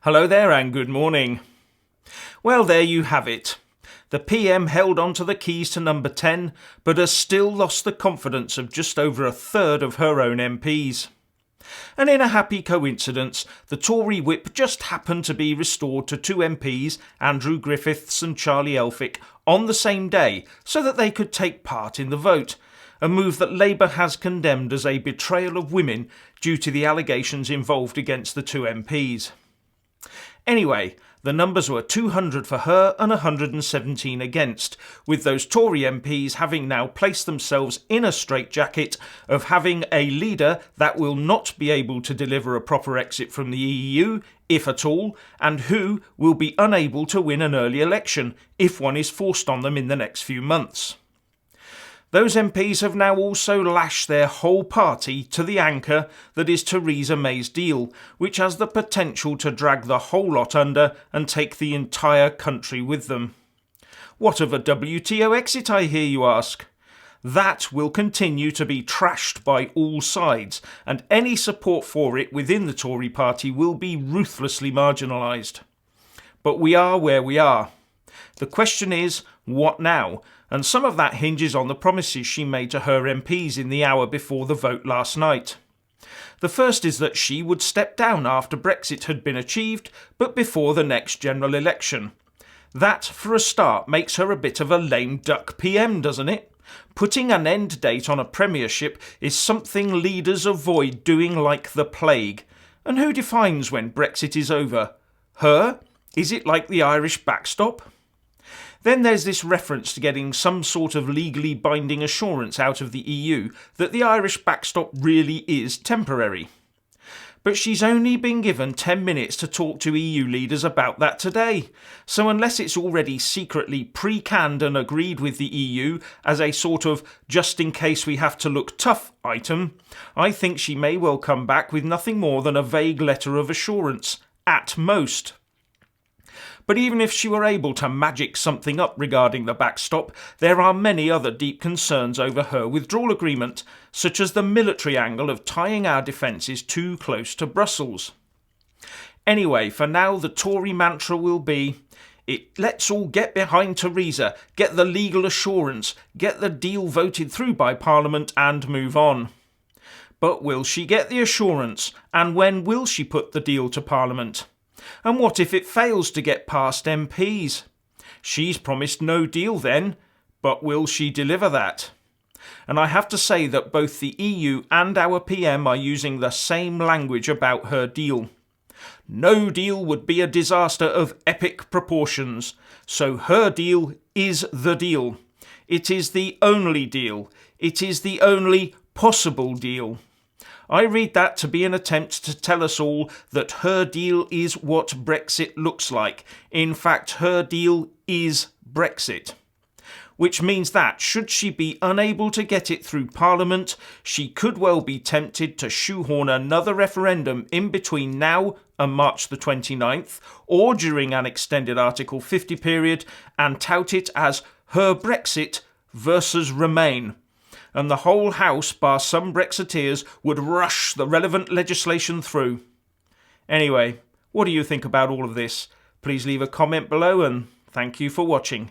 Hello there and good morning. Well, there you have it. The PM held on to the keys to number 10, but has still lost the confidence of just over a third of her own MPs. And in a happy coincidence, the Tory whip just happened to be restored to two MPs, Andrew Griffiths and Charlie Elphicke, on the same day, so that they could take part in the vote, a move that Labour has condemned as a betrayal of women due to the allegations involved against the two MPs. Anyway, the numbers were 200 for her and 117 against, with those Tory MPs having now placed themselves in a straitjacket of having a leader that will not be able to deliver a proper exit from the EU, if at all, and who will be unable to win an early election if one is forced on them in the next few months. Those MPs have now also lashed their whole party to the anchor that is Theresa May's deal, which has the potential to drag the whole lot under and take the entire country with them. What of a WTO exit, I hear you ask? That will continue to be trashed by all sides, and any support for it within the Tory party will be ruthlessly marginalised. But we are where we are. The question is, what now? And some of that hinges on the promises she made to her MPs in the hour before the vote last night. The first is that she would step down after Brexit had been achieved, but before the next general election. That, for a start, makes her a bit of a lame duck PM, doesn't it? Putting an end date on a premiership is something leaders avoid doing like the plague. And who defines when Brexit is over? Her? Is it like the Irish backstop? Then there's this reference to getting some sort of legally binding assurance out of the EU that the Irish backstop really is temporary. But she's only been given 10 minutes to talk to EU leaders about that today. So unless it's already secretly pre-canned and agreed with the EU as a sort of just in case we have to look tough item, I think she may well come back with nothing more than a vague letter of assurance, at most. But even if she were able to magic something up regarding the backstop, there are many other deep concerns over her withdrawal agreement, such as the military angle of tying our defences too close to Brussels. Anyway, for now the Tory mantra will be, let's all get behind Theresa, get the legal assurance, get the deal voted through by Parliament and move on. But will she get the assurance, and when will she put the deal to Parliament? And what if it fails to get past MPs? She's promised no deal then, but will she deliver that? And I have to say that both the EU and our PM are using the same language about her deal. No deal would be a disaster of epic proportions, so her deal is the deal. It is the only deal. It is the only possible deal. I read that to be an attempt to tell us all that her deal is what Brexit looks like. In fact, her deal is Brexit. Which means that, should she be unable to get it through Parliament, she could well be tempted to shoehorn another referendum in between now and March the 29th, or during an extended Article 50 period, and tout it as her Brexit versus Remain. And the whole House, bar some Brexiteers, would rush the relevant legislation through. Anyway, what do you think about all of this? Please leave a comment below and thank you for watching.